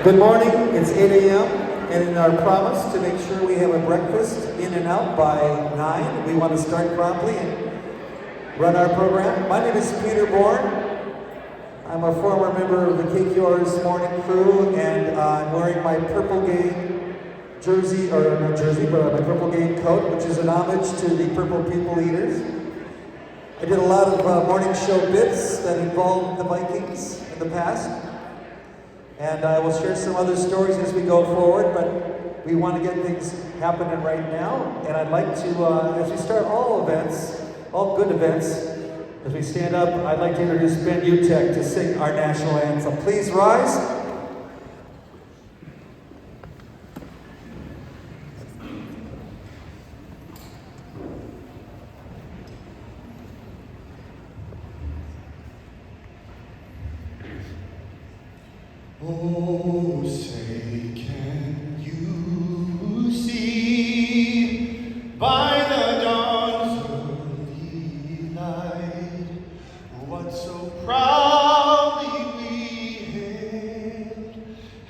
Good morning, it's 8 a.m. and in our promise to make sure we have a breakfast in and out by 9, we want to start promptly and run our program. My name is Peter Bourne. I'm a former member of the KQR's morning crew, and I'm wearing my Purple Gang jersey, or not jersey, but my Purple Gang coat, which is an homage to the Purple People Eaters. I did a lot of morning show bits that involved the Vikings in the past. And I will share some other stories as we go forward, but we want to get things happening right now. And I'd like to, as we start all events, all good events, as we stand up, I'd like to introduce Ben Utek to sing our national anthem. Please rise. Oh, say, can you see by the dawn's early light what so proudly we hailed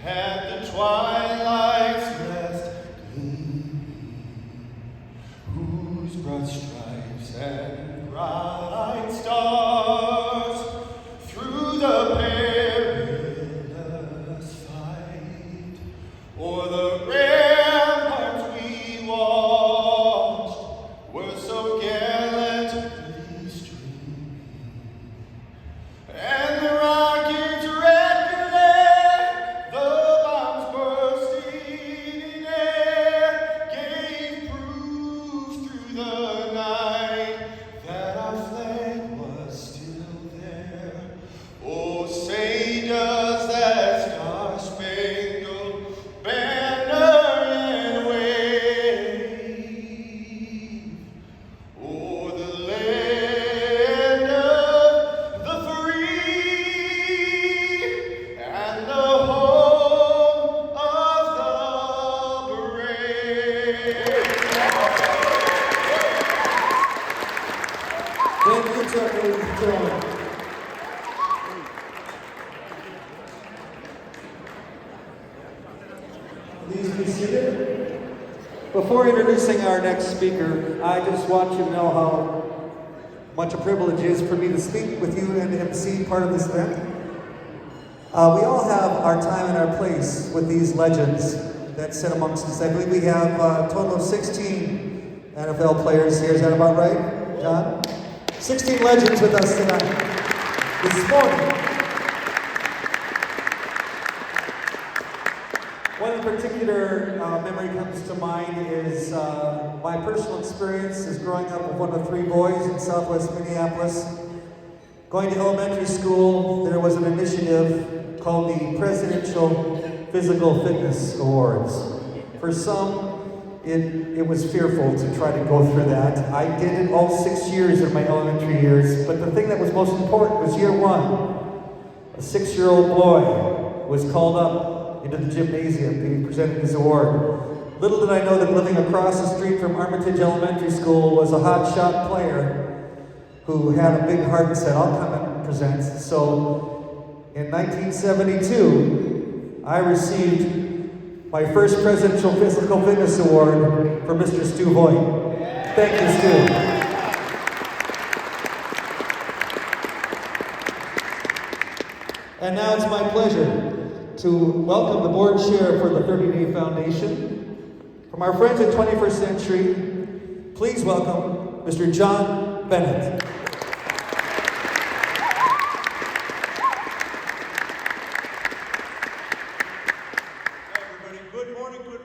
at the twilight's last gleaming, whose broad stripes and bright stars through the o'er the ramparts we watched were so gallantly streaming, and the rockets' red glare, the bombs bursting in air, gave proof through the night that our flag was still there. Oh, say does that star-spangled banner and wave o'er the land of the free and the home of the brave. Ben Utek, ladies and gentlemen. Please be seated. Before introducing our next speaker, I just want you to know how much a privilege it is for me to speak with you and MC part of this event. We all have our time and our place with these legends that sit amongst us. I believe we have a total of 16 NFL players here. Is that about right, John? 16 legends with us tonight. This morning. One particular memory comes to mind is my personal experience as growing up with one of 3 boys in southwest Minneapolis. Going to elementary school, there was an initiative called the Presidential Physical Fitness Awards. For some, it was fearful to try to go through that. I did it all 6 years of my elementary years, but the thing that was most important was year 1. A 6-year-old boy was called up into the gymnasium being presented his award. Little did I know that living across the street from Armitage Elementary School was a hotshot player who had a big heart and said, I'll come and present. So in 1972, I received my first Presidential Physical Fitness Award for Mr. Stu Voigt. Thank you, Stu. And now it's my pleasure to welcome the board chair for the 30-Day Foundation. From our friends at 21st Century, please welcome Mr. John Bennett. Hi everybody, good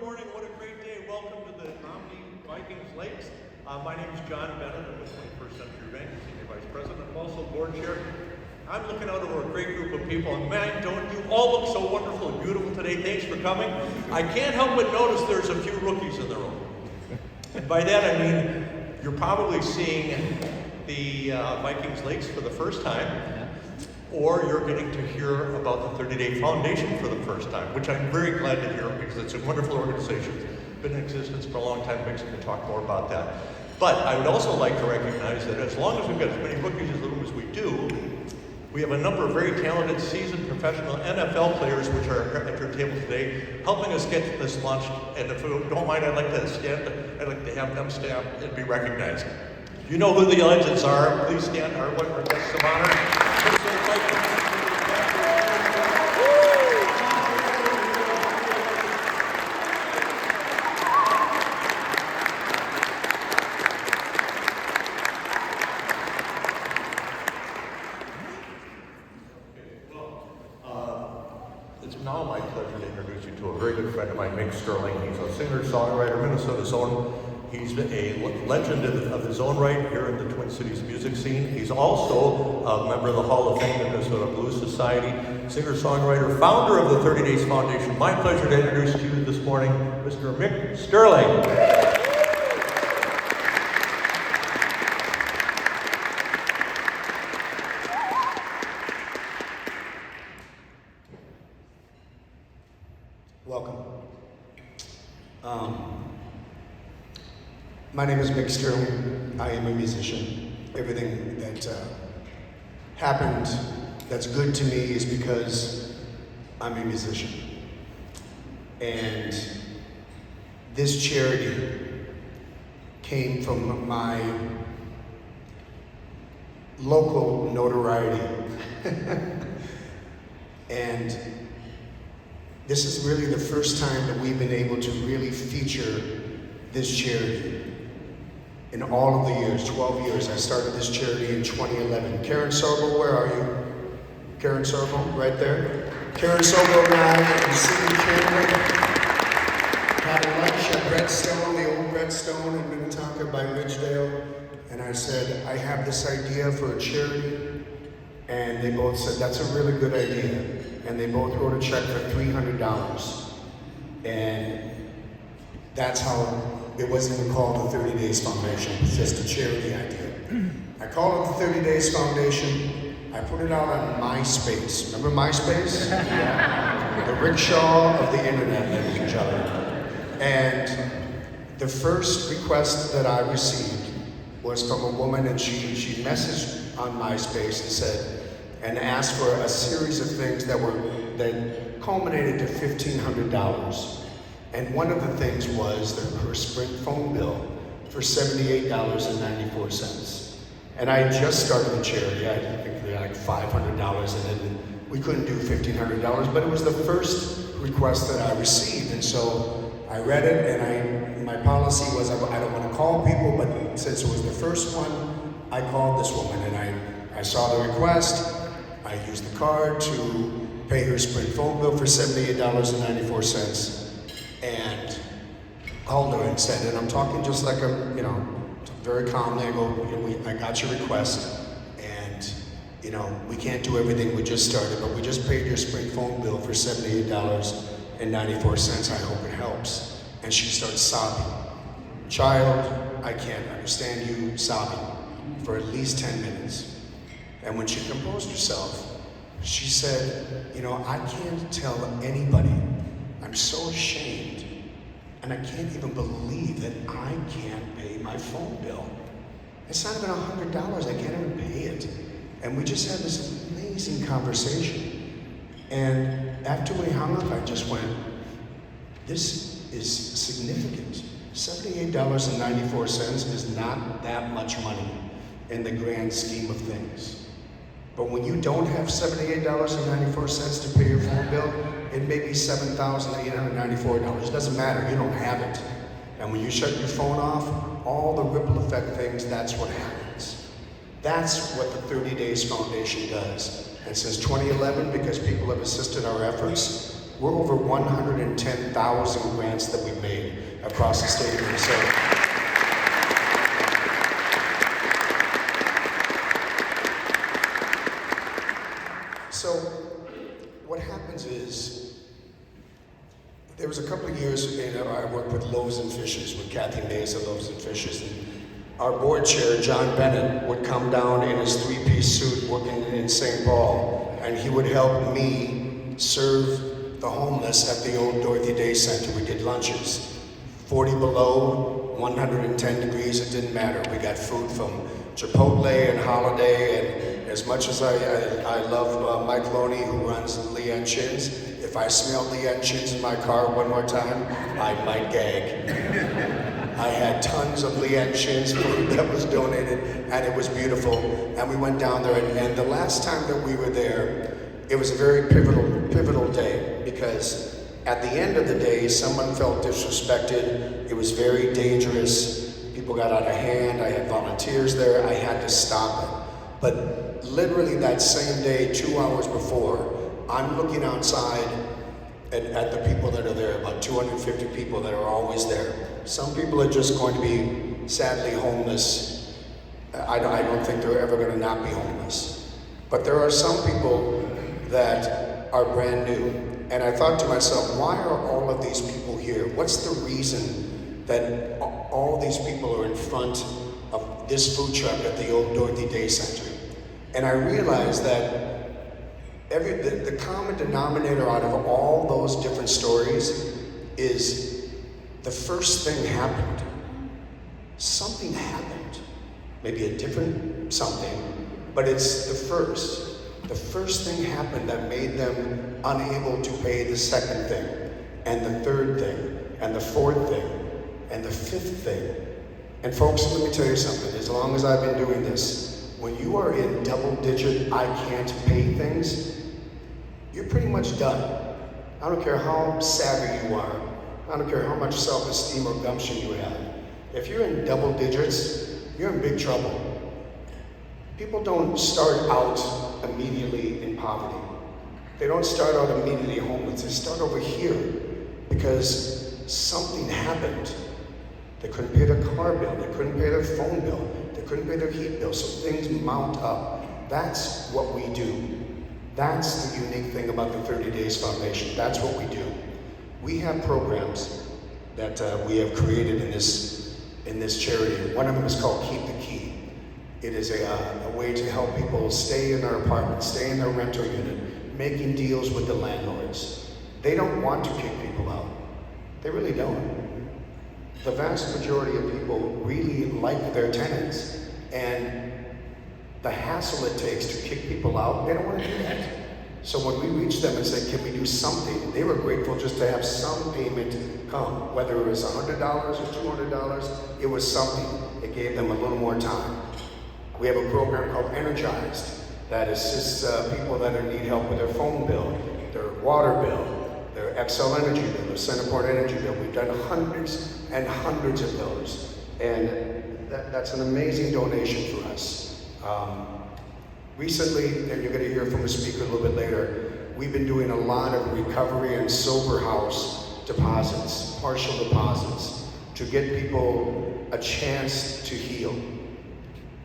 morning, what a great day. Welcome to the Omni Vikings Lakes. My name is John Bennett, I'm with 21st Century Bank, Senior Vice President. I'm also board chair. I'm looking out over a great group of people, and man, don't you all look so wonderful and beautiful today. Thanks for coming. I can't help but notice there's a few rookies in the room. And by that I mean, you're probably seeing the Vikings Lakes for the first time, or you're getting to hear about the 30-Day Foundation for the first time, which I'm very glad to hear because it's a wonderful organization. Been in existence for a long time. Makes me talk more about that. But I would also like to recognize that as long as we've got as many rookies as we do, We have a number of very talented, seasoned professional NFL players which are at your table today, helping us get this launched. And if you don't mind, I'd like to have them stand and be recognized. If you know who the legends are, please stand. Our guests of honor. It's now my pleasure to introduce you to a very good friend of mine, Mick Sterling. He's a singer-songwriter, Minnesota's own. He's a legend of his own right here in the Twin Cities music scene. He's also a member of the Hall of Fame, the Minnesota Blues Society, singer-songwriter, founder of the 30 Days Foundation. My pleasure to introduce to you this morning, Mr. Mick Sterling. Welcome. My name is Mick Sterling. I am a musician. Everything that happened that's good to me is because I'm a musician. And this charity came from my local notoriety. And this is really the first time that we've been able to really feature this charity. In all of the years, 12 years, I started this charity in 2011. Karen Sobel, where are you? Karen Sobel, right there. Karen Sobel and I, in Sydney, Canada, had a lunch at Redstone, the old Redstone in Minnetonka by Ridgedale. And I said, I have this idea for a charity. And they both said, that's a really good idea. And they both wrote a check for $300. And that's how it wasn't even called the 30 Days Foundation. It was just a charity idea. I called it the 30 Days Foundation. I put it out on MySpace. Remember MySpace? The rickshaw of the internet, ladies and gentlemen. And the first request that I received was from a woman, and she messaged on MySpace and said, and asked for a series of things that culminated to $1,500. And one of the things was her Sprint phone bill for $78.94. And I had just started the charity. I think we had like $500, and then we couldn't do $1,500, but it was the first request that I received. And so I read it, and my policy was I don't want to call people, but since it was the first one, I called this woman, and I saw the request. I used the card to pay her Sprint phone bill for $78.94, and called her and said, and I'm talking just like very calmly. I go, I got your request, and we can't do everything. We just started, but we just paid your Sprint phone bill for $78.94. I hope it helps. And she starts sobbing. Child, I can't understand you sobbing for at least 10 minutes. And when she composed herself, she said, I can't tell anybody. I'm so ashamed. And I can't even believe that I can't pay my phone bill. It's not even $100. I can't even pay it. And we just had this amazing conversation. And after we hung up, I just went, this is significant. $78.94 is not that much money in the grand scheme of things. But when you don't have $78.94 to pay your phone bill, it may be $7,894. It doesn't matter, you don't have it. And when you shut your phone off, all the ripple effect things, that's what happens. That's what the 30 Days Foundation does. And since 2011, because people have assisted our efforts, we're over 110,000 grants that we've made across the state of Minnesota. So what happens is, there was a couple of years, I worked with Loaves and Fishes, with Kathy Mays at Loaves and Fishes, and our board chair, John Bennett, would come down in his three-piece suit working in St. Paul, and he would help me serve the homeless at the old Dorothy Day Center. We did lunches. 40 below, 110 degrees, it didn't matter. We got food from Chipotle and Holiday as much as I love Mike Loney, who runs Leanne Chins, if I smelled Leanne Chins in my car one more time, I might gag. I had tons of Leanne Chins food that was donated, and it was beautiful. And we went down there, and the last time that we were there, it was a very pivotal day, because at the end of the day, someone felt disrespected. It was very dangerous. People got out of hand. I had volunteers there. I had to stop it. But literally that same day, 2 hours before, I'm looking outside at the people that are there, about 250 people that are always there. Some people are just going to be sadly homeless. I don't think they're ever going to not be homeless. But there are some people that are brand new. And I thought to myself, why are all of these people here? What's the reason that all these people are in front of this food truck at the old Dorothy Day Center? And I realized that the common denominator out of all those different stories is the first thing happened. Something happened. Maybe a different something, but it's the first. The first thing happened that made them unable to pay the second thing, and the third thing, and the fourth thing, and the fifth thing. And folks, let me tell you something. As long as I've been doing this, when you are in double-digit I can't pay things, you're pretty much done. I don't care how savvy you are. I don't care how much self-esteem or gumption you have. If you're in double digits, you're in big trouble. People don't start out immediately in poverty. They don't start out immediately homeless. They start over here because something happened. They couldn't pay their car bill. They couldn't pay their phone bill. They couldn't pay their heat bill. So things mount up. That's what we do. That's the unique thing about the 30 Days Foundation. That's what we do. We have programs that we have created in this charity. One of them is called Keep the Key. It is a way to help people stay in their apartment, stay in their rental unit, making deals with the landlords. They don't want to kick people out. They really don't. The vast majority of people really like their tenants, and the hassle it takes to kick people out, they don't want to do that. So when we reached them and said, can we do something? They were grateful just to have some payment come, whether it was $100 or $200, it was something. It gave them a little more time. We have a program called Energized that assists people that need help with their phone bill, their water bill, their XL Energy bill, their Centerport Energy bill. We've done hundreds and hundreds of those. And that's an amazing donation for us. Recently, and you're going to hear from the speaker a little bit later, we've been doing a lot of recovery and sober house deposits, partial deposits, to get people a chance to heal.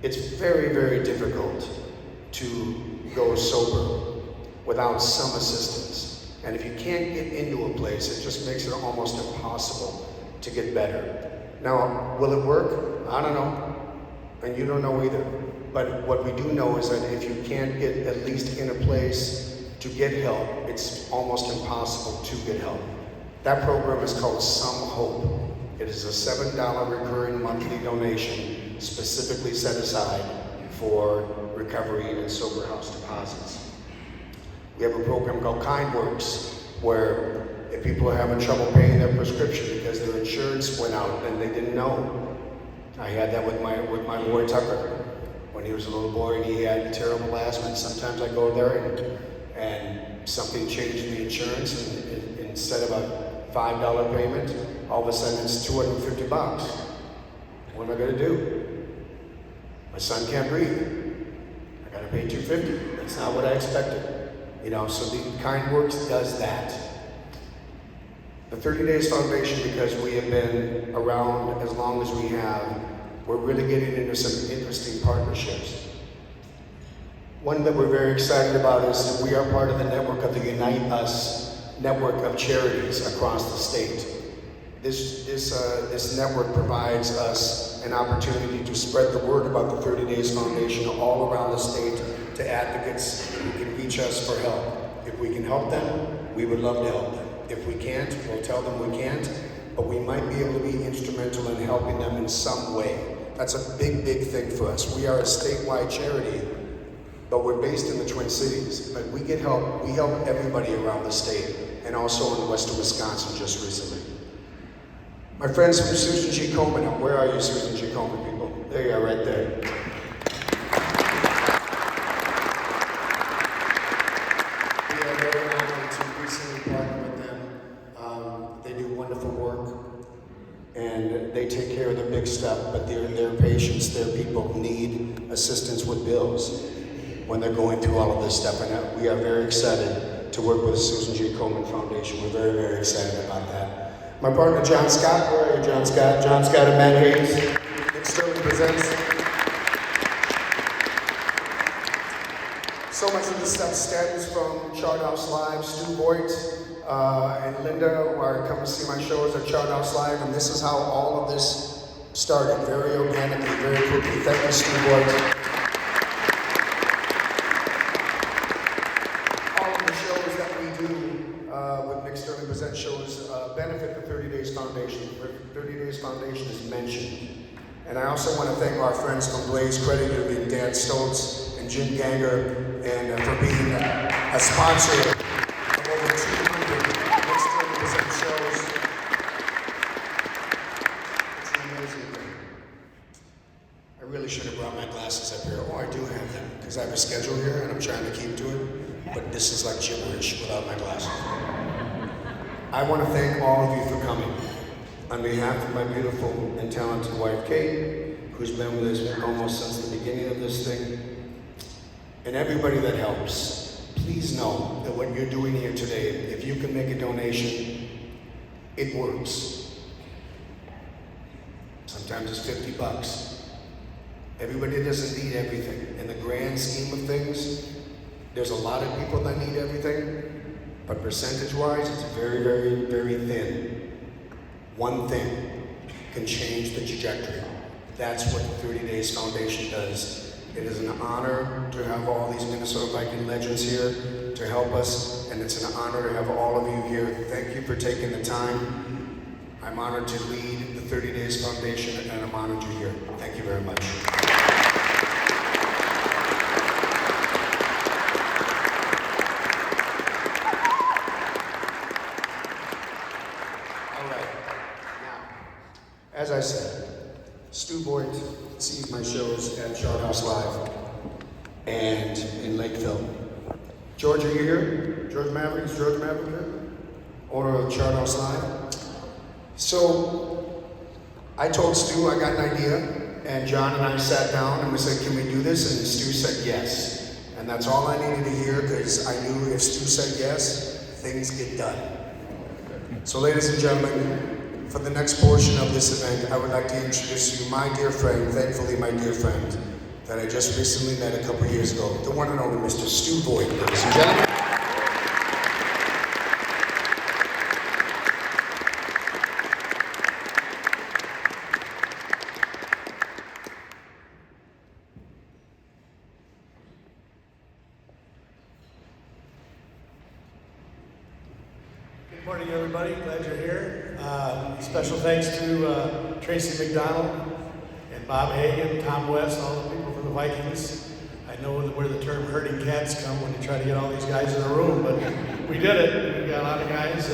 It's very, very difficult to go sober without some assistance. And if you can't get into a place, it just makes it almost impossible to get better. Now, will it work? I don't know. And you don't know either. But what we do know is that if you can't get at least in a place to get help, it's almost impossible to get help. That program is called Some Hope. It is a $7 recurring monthly donation specifically set aside for recovery and sober house deposits. We have a program called Kind Works, where if people are having trouble paying their prescription because their insurance went out and they didn't know. I had that with my boy Tucker. When he was a little boy and he had terrible asthma, and sometimes I go there and something changed in the insurance, and instead of a $5 payment, all of a sudden it's $250. What am I going to do? My son can't breathe. I got to pay $250. That's not what I expected. So the Kind Works does that. The 30 Days Foundation, because we have been around as long as we have, we're really getting into some interesting partnerships. One that we're very excited about is that we are part of the network of the Unite Us network of charities across the state. This network provides us an opportunity to spread the word about the 30 Days Foundation all around the state to advocates who can reach us for help. If we can help them, we would love to help them. If we can't, we'll tell them we can't, but we might be able to be instrumental in helping them in some way. That's a big, big thing for us. We are a statewide charity, but we're based in the Twin Cities. But we get help. We help everybody around the state, and also in western Wisconsin just recently. My friends from Susan G. Komen. Where are you, Susan G. Komen people? There you are, right there. We are very honored to recently partner with them. They do wonderful work, and they take care of the big stuff, but their patients, their people need assistance with bills when they're going through all of this stuff. And we are very excited to work with the Susan G. Komen Foundation. We're very, very excited about that. My partner, John Scott. Where are you, John Scott? John Scott and Matt Hayes. Nick Sterling presents. So much of this stuff stems from Chart House Live. Stu Voigt and Linda are coming to see my shows at Chart House Live, and this is how all of this started, very organically, very quickly. Thank you, Stu Voigt. All of the shows that we do with Nick Sterling Presents shows benefit the 30 Days Foundation. The 30 Days Foundation is mentioned. And I also want to thank our friends from Blaze Credit Union, Dan Stoltz and Jim Ganger, and for being a sponsor of over 200 Nick Sterling Presents shows. It's an amazing thing. I really should have brought my glasses up here. Oh, I do have them, because I have a schedule here and I'm trying to keep to it. But this is like gibberish without my glasses. I want to thank all of you for coming. On behalf of my beautiful and talented wife, Kate, who's been with us almost since the beginning of this thing, and everybody that helps, please know that what you're doing here today, if you can make a donation, it works. Sometimes it's $50. Everybody doesn't need everything. In the grand scheme of things, there's a lot of people that need everything, but percentage-wise, it's very, very, very thin. One thing can change the trajectory. That's what the 30 Days Foundation does. It is an honor to have all these Minnesota Viking legends here to help us, and it's an honor to have all of you here. Thank you for taking the time. I'm honored to lead the 30 Days Foundation, and I'm honored you're here. Thank you very much. As I said, Stu Voigt sees my shows at Chart House Live and in Lakeville. George, are you here? George Maverick? Is George Maverick here? Owner of Chart House Live. So I told Stu I got an idea, and John and I sat down and we said, can we do this? And Stu said yes. And that's all I needed to hear, because I knew if Stu said yes, things get done. So ladies and gentlemen, for the next portion of this event, I would like to introduce you my dear friend, thankfully my dear friend, that I just recently met a couple years ago, the one and only Mr. Stu Voigt, ladies and gentlemen. Good morning, everybody. Glad you're here. Special thanks to Tracy McDonald and Bob Hagan, Tom West, all the people from the Vikings. I know where the term herding cats come when you try to get all these guys in a room, but we did it. We got a lot of guys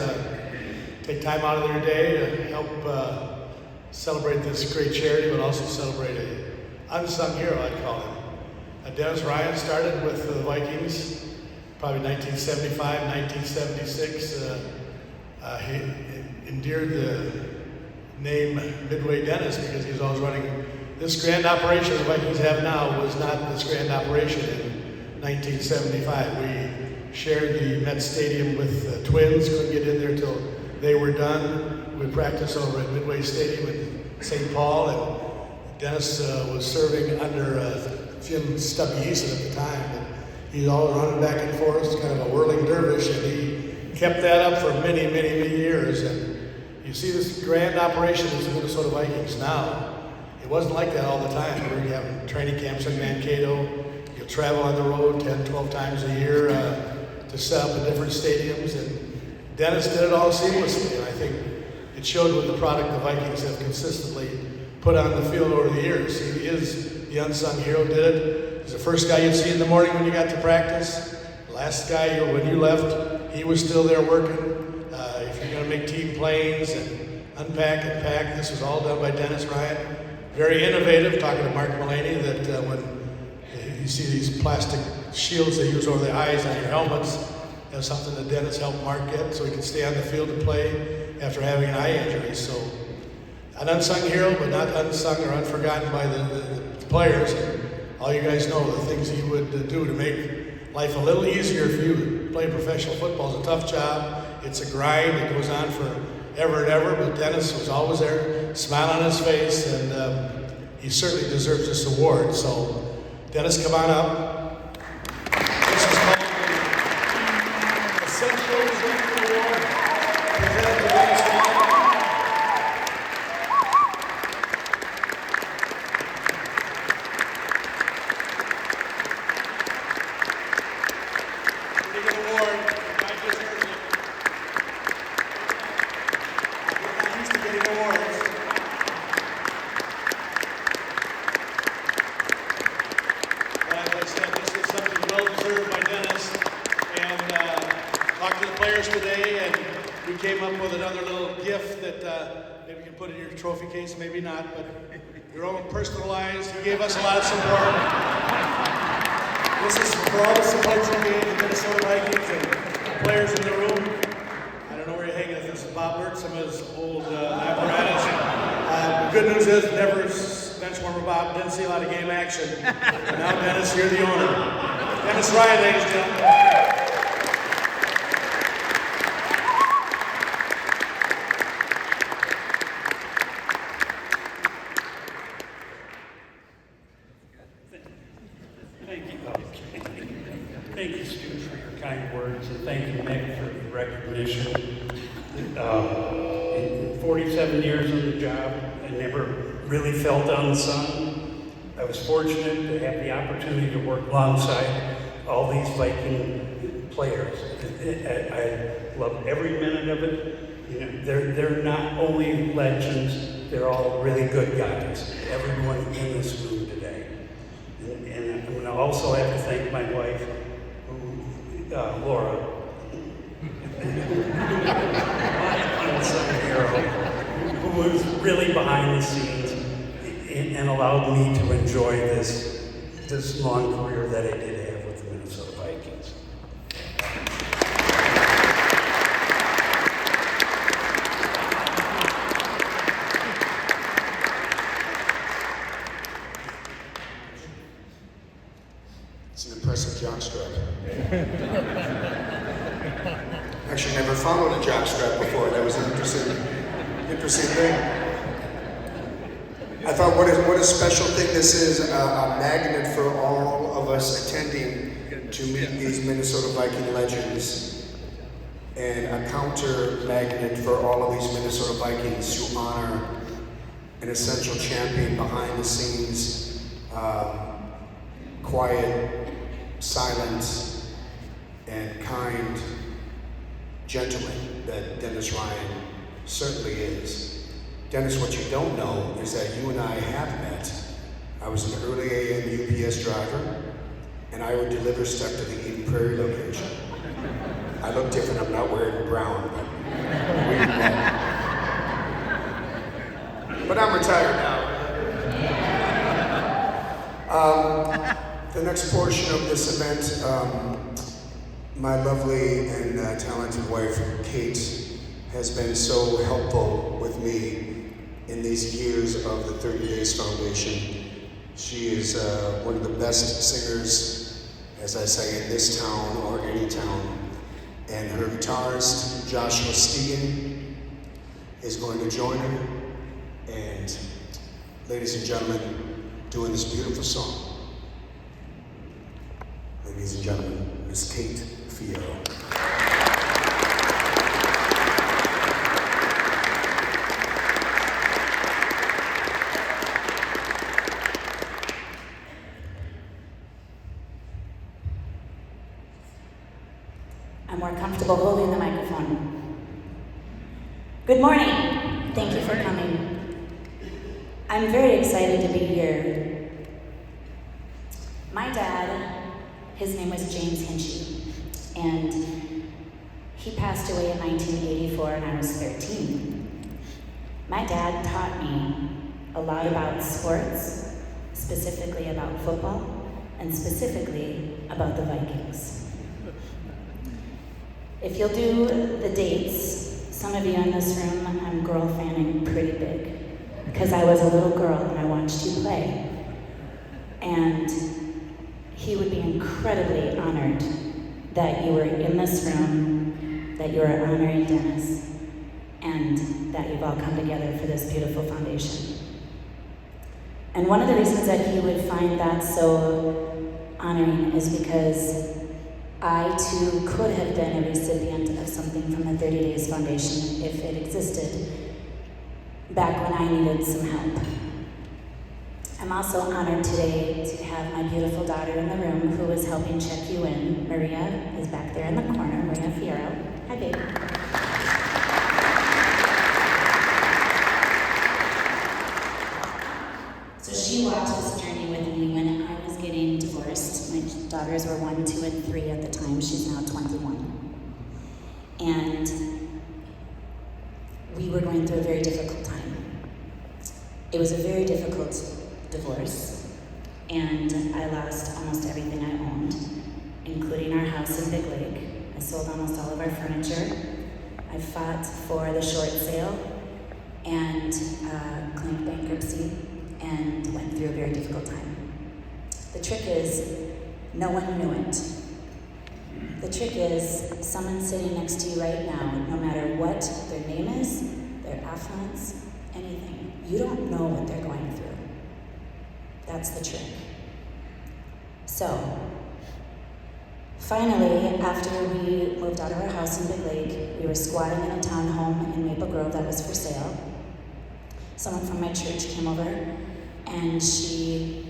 take time out of their day to help celebrate this great charity, but also celebrate an unsung hero, I'd call him. Dennis Ryan started with the Vikings probably 1975, 1976. He endeared the name Midway Dennis because he was always running. This grand operation the Vikings have now was not this grand operation in 1975. We shared the Met Stadium with the Twins, couldn't get in there till they were done. We practiced over at Midway Stadium in St. Paul, and Dennis was serving under Jim Stubby Eason at the time. But he's always running back and forth, kind of a whirling dervish, and he kept that up for many, many, many years. And you see this grand operation as the Minnesota Vikings now. It wasn't like that all the time. We were having training camps in Mankato. You'll travel on the road 10, 12 times a year to set up in different stadiums. And Dennis did it all seamlessly. And I think it showed with the product the Vikings have consistently put on the field over the years. He is the unsung hero, did it He's the first guy you'd see in the morning when you got to practice. The last guy, when you left, he was still there working. If you're going to make team planes and unpack and pack, this was all done by Dennis Ryan. Very innovative, talking to Mark Mullaney, that when you see these plastic shields they use over the eyes on your helmets, that's something that Dennis helped Mark get so he could stay on the field and play after having an eye injury. So an unsung hero, but not unsung or unforgotten by the players. All you guys know the things he would do to make life a little easier for you to play professional football. It's a tough job. It's a grind. It goes on for ever and ever, but Dennis was always there, smile on his face, and he certainly deserves this award. So, Dennis, come on up. This is called the Essentials Award, presented to Dennis Ryan. Pretty good award. I just heard it. We're not used to getting awards. As I said, this is something well deserved by Dennis. And talked to the players today, and we came up with another little gift that maybe you can put in your trophy case, maybe not, but your own personalized. He gave us a lot of support. This is for all the support you gave the Minnesota Vikings and players in the room. I don't know where you're hanging it. This is Bob Burt, some of his old apparatus. The good news is, never bench warmer Bob didn't see a lot of game action. And now, Dennis, you're the owner. Dennis Ryan, ladies and gentlemen. Thank you, thank you, Stu, for your kind words, and thank you, Nick, for the recognition. In 47 years on the job, I never really felt unsung. I was fortunate to have the opportunity to work alongside all these Viking players. I love every minute of it. You know, they're not only legends, they're all really good guys. Everyone in this room today. And I'm going to also have to thank my wife, Laura, my unsung hero, who was really behind the scenes and allowed me to enjoy this long career that I did have with the Minnesota Vikings. It's an impressive jockstrap. Actually, never followed a jockstrap before. That was an interesting thing. I thought, what a special thing this is, a magnet for all of us attending to meet these Minnesota Viking legends, and a counter magnet for all of these Minnesota Vikings to honor an essential champion behind the scenes, quiet, silent, and kind gentleman that Dennis Ryan certainly is. Dennis, what you don't know is that you and I have met. I was an early AM UPS driver, and I would deliver stuff to the Eden Prairie location. I look different, I'm not wearing brown, but we met. But I'm retired now. The next portion of this event, my lovely and talented wife, Kate, has been so helpful with me in these years of the 30 Days Foundation. She is one of the best singers, as I say, in this town or any town. And her guitarist, Joshua Stegan, is going to join her. And ladies and gentlemen, doing this beautiful song. Ladies and gentlemen, Miss Kate Fierro. I'm more comfortable holding the microphone. Good morning. Thank you for coming. I'm very excited to be here. My dad His name was James Hinchy, and he passed away in 1984 and I was 13. My dad taught me a lot about sports, specifically about football, and specifically about the Vikings. If you'll do the dates, some of you in this room, I'm girl fanning pretty big, because I was a little girl and I watched you play. And he would be incredibly honored that you were in this room, that you are honoring Dennis, and that you've all come together for this beautiful foundation. And one of the reasons that he would find that so honoring is because I too could have been a recipient of something from the 30 Days Foundation if it existed back when I needed some help. I'm also honored today to have my beautiful daughter in the room who is helping check you in. Maria is back there in the corner, Maria Fierro. Hi, baby. So she walked this journey with me when I was getting divorced. My daughters were 1, 2, and 3 at the time. She's now 21. And we were going through a very difficult time. It was a very difficult divorce, and I lost almost everything I owned, including our house in Big Lake. I sold almost all of our furniture. I fought for the short sale and claimed bankruptcy and went through a very difficult time. The trick is, no one knew it. The trick is, someone sitting next to you right now, no matter what their name is, their affluence, anything, you don't know what they're going through. That's the trick. So, finally, after we moved out of our house in Big Lake, we were squatting in a townhome in Maple Grove that was for sale. Someone from my church came over and she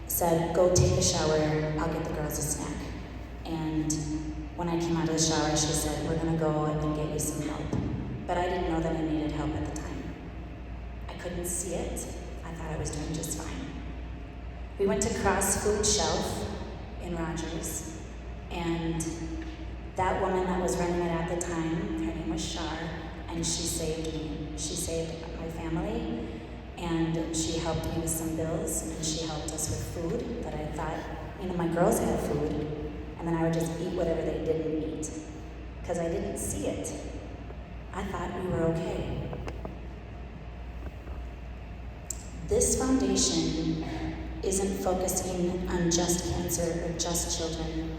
said, "Go take a shower, I'll get the girls a snack." And when I came out of the shower, she said, "We're gonna go and get you some help." But I didn't know that I needed help at the time. I couldn't see it. I thought I was doing just fine. We went to Cross Food Shelf in Rogers, and that woman that was running it at the time, her name was Shar, and she saved me. She saved my family, and she helped me with some bills, and she helped us with food that I thought, my girls had food, and then I would just eat whatever they didn't eat, because I didn't see it. I thought we were okay. This foundation isn't focusing on just cancer or just children,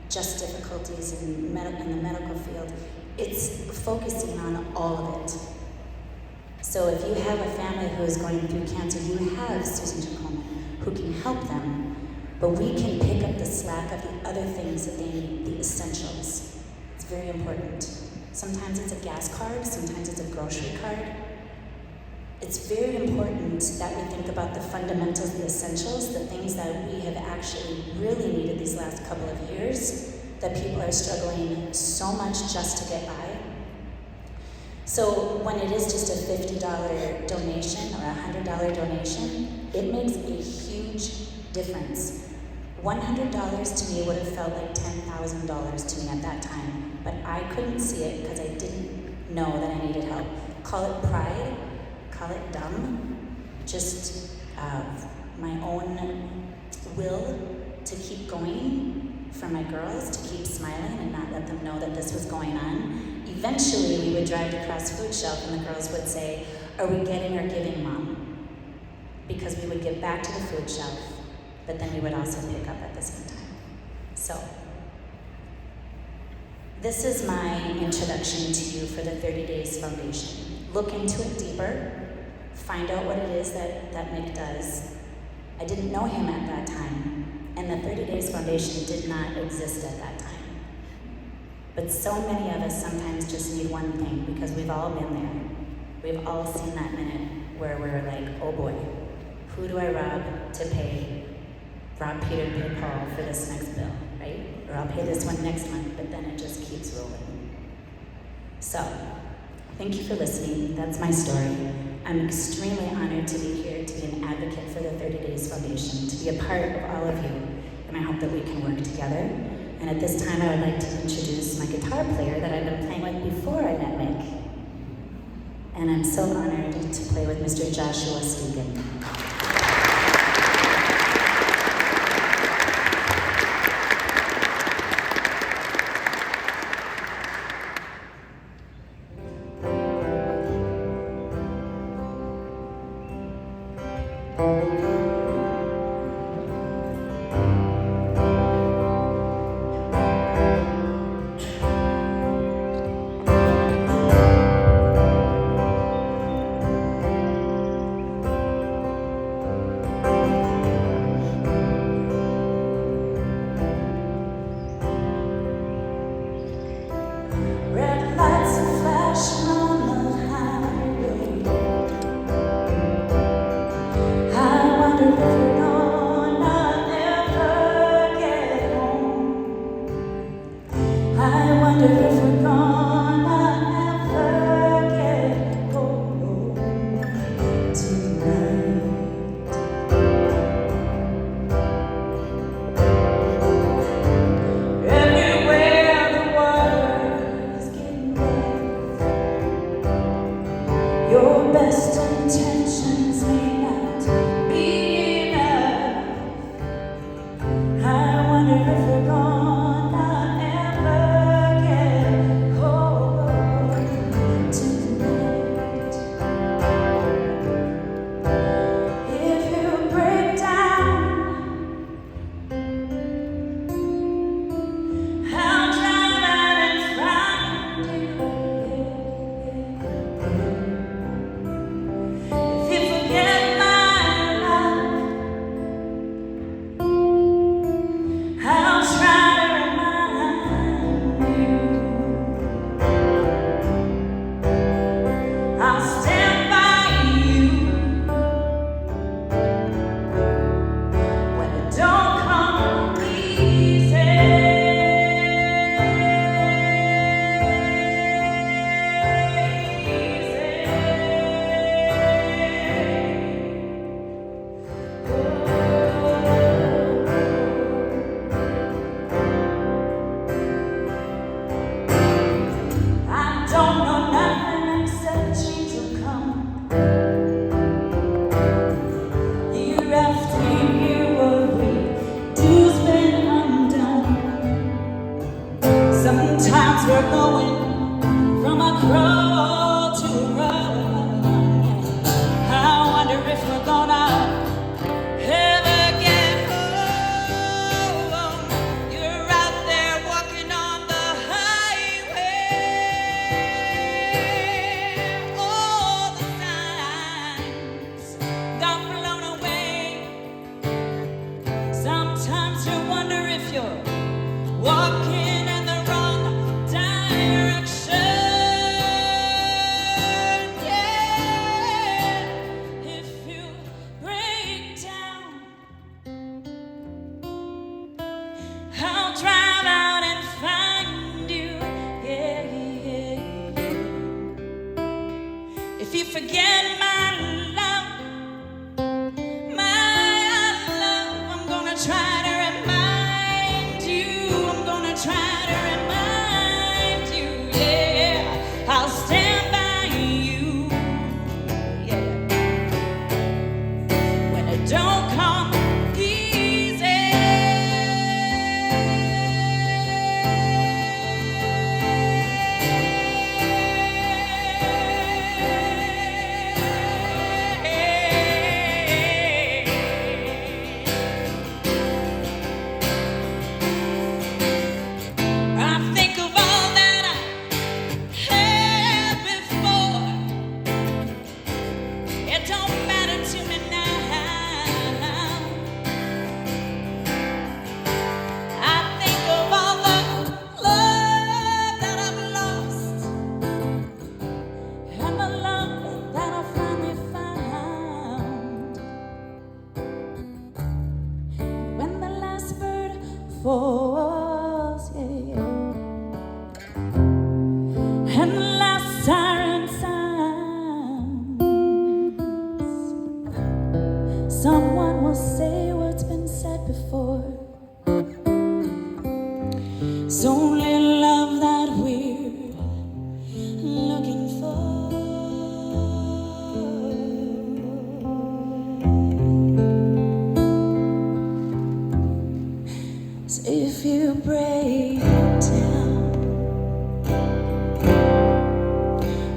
just difficulties in the medical field. It's focusing on all of it. So if you have a family who is going through cancer, you have Susan Jacoma who can help them, but we can pick up the slack of the other things that they need, the essentials. It's very important. Sometimes it's a gas card, sometimes it's a grocery card. It's very important that we think about the fundamentals, the essentials, the things that we have actually really needed these last couple of years, that people are struggling so much just to get by. So when it is just a $50 donation or a $100 donation, it makes a huge difference. $100 to me would have felt like $10,000 to me at that time, but I couldn't see it because I didn't know that I needed help. Call it pride, call it dumb, just my own will to keep going for my girls, to keep smiling and not let them know that this was going on. Eventually, we would drive to Cross Food Shelf and the girls would say, "Are we getting or giving, Mom?" Because we would give back to the food shelf, but then we would also pick up at the same time. So, this is my introduction to you for the 30 Days Foundation. Look into it deeper, find out what it is that Mick does. I didn't know him at that time, and the 30 Days Foundation did not exist at that time. But so many of us sometimes just need one thing, because we've all been there. We've all seen that minute where we're like, oh boy, who do I rob to pay? Rob Peter, pay Paul for this next bill, right? Or I'll pay this one next month, but then it just keeps rolling. So, thank you for listening. That's my story. I'm extremely honored to be here, to be an advocate for the 30 Days Foundation, to be a part of all of you. and I hope that we can work together. And at this time, I would like to introduce my guitar player that I've been playing with before I met Mick. And I'm so honored to play with Mr. Joshua Stegan. Red lights are flashing on the highway. I wonder if we're gonna ever get home. I wonder if we're gonna ever get home tonight. Everywhere the water is getting wet. Your best intentions may not be enough. I wonder if we're gonna ever get home tonight. If you break down, I'll drive out and find you. If you forget my love, I'll try to remind you. I'll stand by you when it don't come easy. I don't know nothing except change will come. Year after year of redo's been undone. Sometimes we're going from a crawl to a run. I wonder if we're gonna ever get home. You're out there walking on the highway. All the signs got blown away. Sometimes you wonder if you're walking in the wrong direction. Yeah. If you break down, I'll drive out and find you. Yeah, yeah, yeah. If you forget my love, I'm gonna try to remind you. I'm gonna try to remind you. Yeah, I'll stand by you. Yeah, when it don't come easy.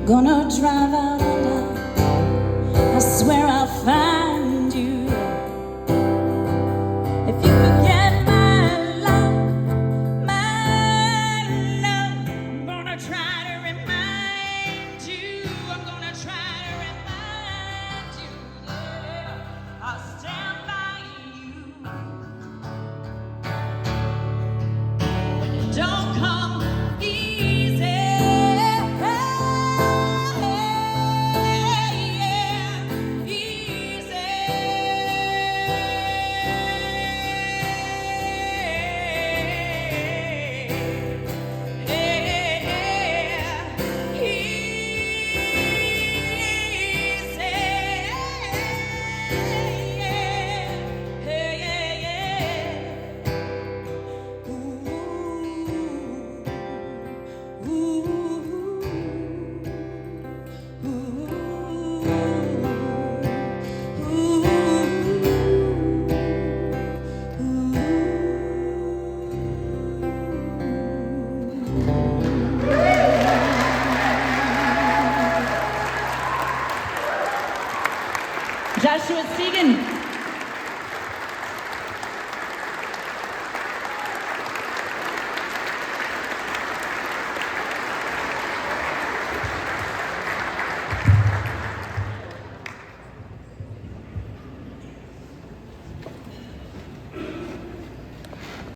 Gonna drive out and I swear I'll find you. If you forget my love, I'm gonna try to remind you. I'm gonna try to remind you. Yeah, I'll stand by you. Don't come easy. Joshua Stegan.